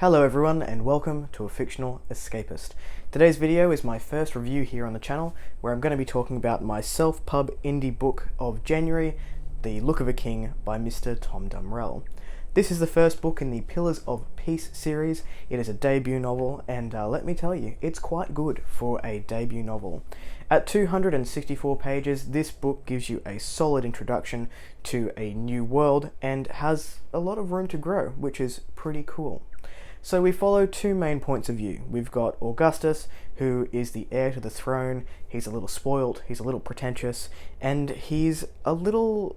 Hello everyone and welcome to A Fictional Escapist. Today's video is my first review here on the channel where I'm going to be talking about my self-pub indie book of January, The Look of a King by Mr. Tom Dumbrell. This is the first book in the Pillars of Peace series. It is a debut novel and let me tell you, it's quite good for a debut novel. At 264 pages, this book gives you a solid introduction to a new world and has a lot of room to grow, which is pretty cool. So we follow two main points of view. We've got Augustus, who is the heir to the throne. He's a little spoilt, he's a little pretentious, and he's a little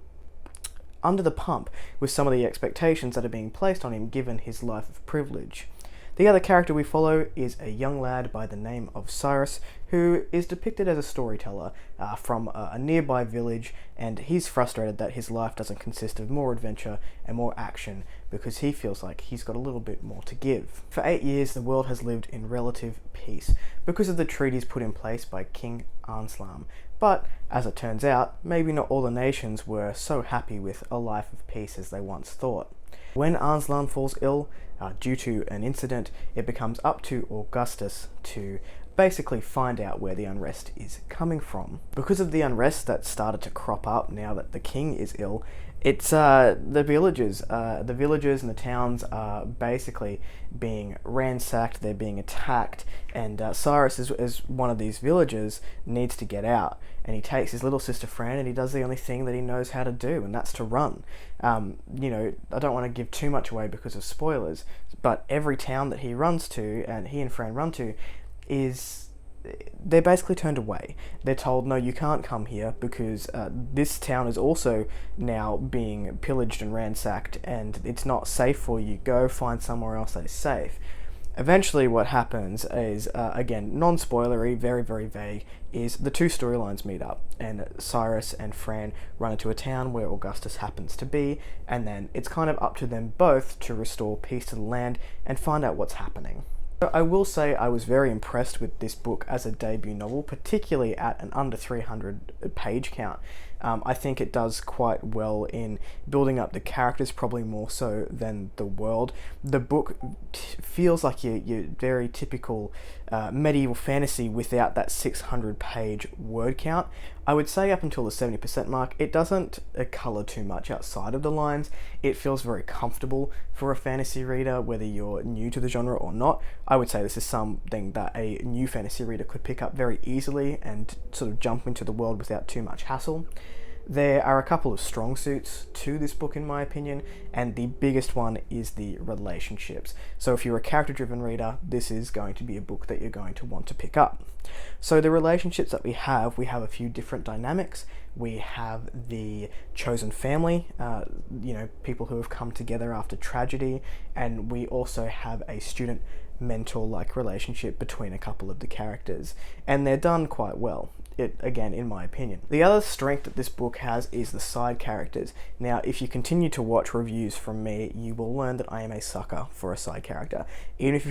under the pump with some of the expectations that are being placed on him given his life of privilege. The other character we follow is a young lad by the name of Cyrus, who is depicted as a storyteller from a nearby village, and he's frustrated that his life doesn't consist of more adventure and more action because he feels like he's got a little bit more to give. For 8 years, the world has lived in relative peace because of the treaties put in place by King Anslam. But, as it turns out, maybe not all the nations were so happy with a life of peace as they once thought. When Anslan falls ill, due to an incident, it becomes up to Augustus to basically find out where the unrest is coming from. Because of the unrest that started to crop up now that the king is ill, it's the villagers and the towns are basically being ransacked, they're being attacked, and Cyrus, as one of these villagers, needs to get out. And he takes his little sister Fran and he does the only thing that he knows how to do, and that's to run. I don't want to give too much away because of spoilers, but every town that he runs to, and he and Fran run to, they're basically turned away. They're told, no, you can't come here because this town is also now being pillaged and ransacked and it's not safe for you. Go find somewhere else that is safe. Eventually what happens is, again, non-spoilery, very, very vague, is the two storylines meet up and Cyrus and Fran run into a town where Augustus happens to be, and then it's kind of up to them both to restore peace to the land and find out what's happening. I will say I was very impressed with this book as a debut novel, particularly at an under 300 page count. I think it does quite well in building up the characters, probably more so than the world. The book feels like your very typical medieval fantasy without that 600 page word count. I would say up until the 70% mark, it doesn't colour too much outside of the lines. It feels very comfortable for a fantasy reader, whether you're new to the genre or not. I would say this is something that a new fantasy reader could pick up very easily and sort of jump into the world without too much hassle. There are a couple of strong suits to this book in my opinion, and the biggest one is the relationships. So if you're a character-driven reader, this is going to be a book that you're going to want to pick up. So the relationships that we have a few different dynamics. We have the chosen family, people who have come together after tragedy, and we also have a student mentor-like relationship between a couple of the characters, and they're done quite well. Again, in my opinion. The other strength that this book has is the side characters. Now, if you continue to watch reviews from me, you will learn that I am a sucker for a side character. Even if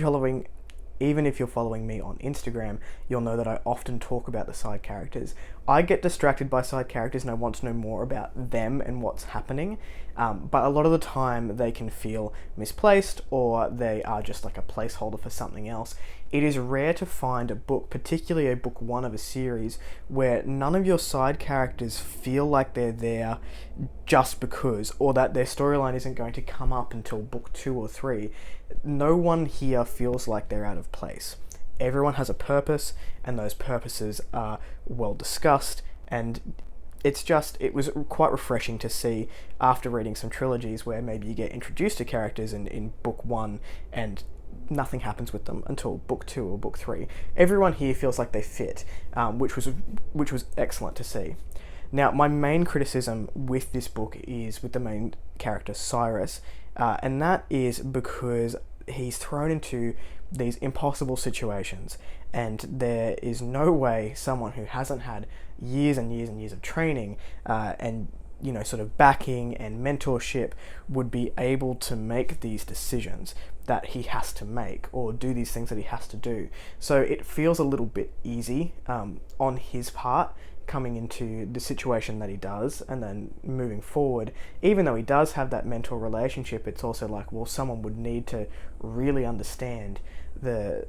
you're following me on Instagram, you'll know that I often talk about the side characters. I get distracted by side characters and I want to know more about them and what's happening, but a lot of the time they can feel misplaced or they are just like a placeholder for something else. It is rare to find a book, particularly a book one of a series, where none of your side characters feel like they're there just because, or that their storyline isn't going to come up until book 2 or 3. No one here feels like they're out of place. Everyone has a purpose, and those purposes are well discussed, and it was quite refreshing to see after reading some trilogies where maybe you get introduced to characters in book 1 and nothing happens with them until book 2 or book 3. Everyone here feels like they fit, which was excellent to see. Now, my main criticism with this book is with the main character Cyrus, and that is because he's thrown into these impossible situations, and there is no way someone who hasn't had years and years and years of training and sort of backing and mentorship would be able to make these decisions that he has to make or do these things that he has to do. So it feels a little bit easy on his part coming into the situation that he does, and then moving forward, even though he does have that mentor relationship, it's also like, well, someone would need to really understand the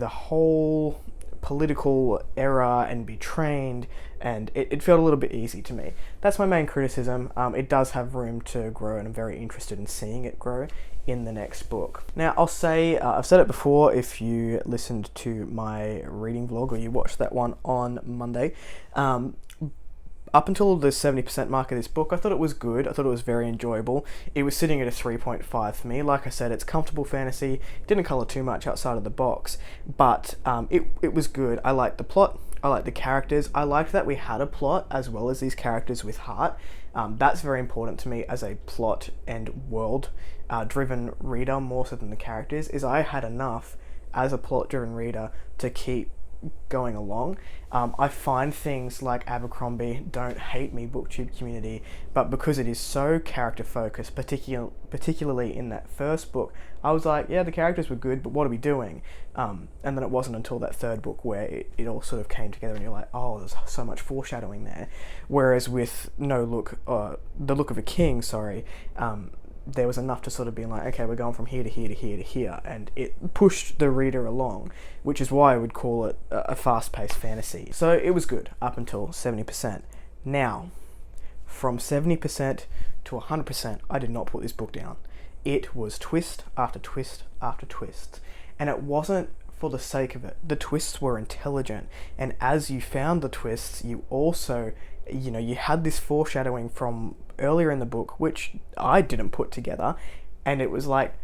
whole political era and be trained, and it felt a little bit easy to me. That's my main criticism. It does have room to grow, and I'm very interested in seeing it grow in the next book. Now, I'll say, I've said it before, if you listened to my reading vlog or you watched that one on Monday, up until the 70% mark of this book, I thought it was good. I thought it was very enjoyable. It was sitting at a 3.5 for me. Like I said, it's comfortable fantasy. Didn't colour too much outside of the box, but it was good. I liked the plot. I liked the characters. I liked that we had a plot as well as these characters with heart. That's very important to me as a plot and world driven reader, more so than the characters, is I had enough as a plot driven reader to keep going along. I find things like Abercrombie, don't hate me booktube community, but because it is so character focused, particularly in that first book, I was like, yeah, the characters were good, but what are we doing? And then it wasn't until that third book where it all sort of came together, and you're like, oh, there's so much foreshadowing there. Whereas with The Look of a King, there was enough to sort of be like, okay, we're going from here to here to here to here, and it pushed the reader along, which is why I would call it a fast-paced fantasy. So it was good up until 70%. Now, from 70% to 100%, I did not put this book down. It was twist after twist after twist, and it wasn't for the sake of it. The twists were intelligent, and as you found the twists, you also, you had this foreshadowing from earlier in the book, which I didn't put together, and it was like,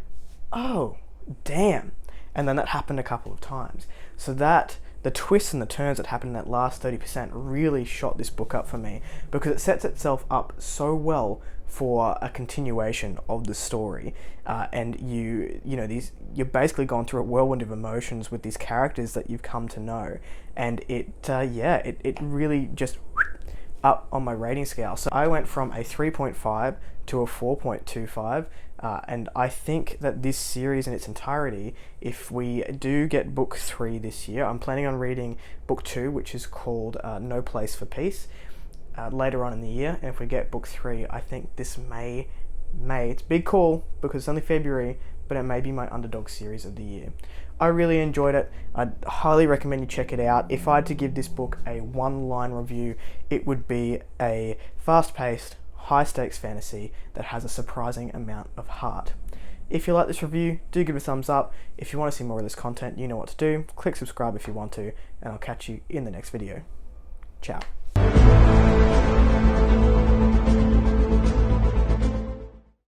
oh, damn. And then that happened a couple of times. So that, the twists and the turns that happened in that last 30% really shot this book up for me, because it sets itself up so well for a continuation of the story, and you're basically gone through a whirlwind of emotions with these characters that you've come to know, and it really just up on my rating scale. So I went from a 3.5 to a 4.25, and I think that this series in its entirety, if we do get book 3 this year, I'm planning on reading book 2, which is called No Place for Peace, later on in the year, and if we get book 3, I think this may, it's a big call because it's only February, but it may be my underdog series of the year. I really enjoyed it. I'd highly recommend you check it out. If I had to give this book a one-line review, it would be a fast-paced, high-stakes fantasy that has a surprising amount of heart. If you like this review, do give it a thumbs up. If you want to see more of this content, you know what to do. Click subscribe if you want to, and I'll catch you in the next video. Ciao.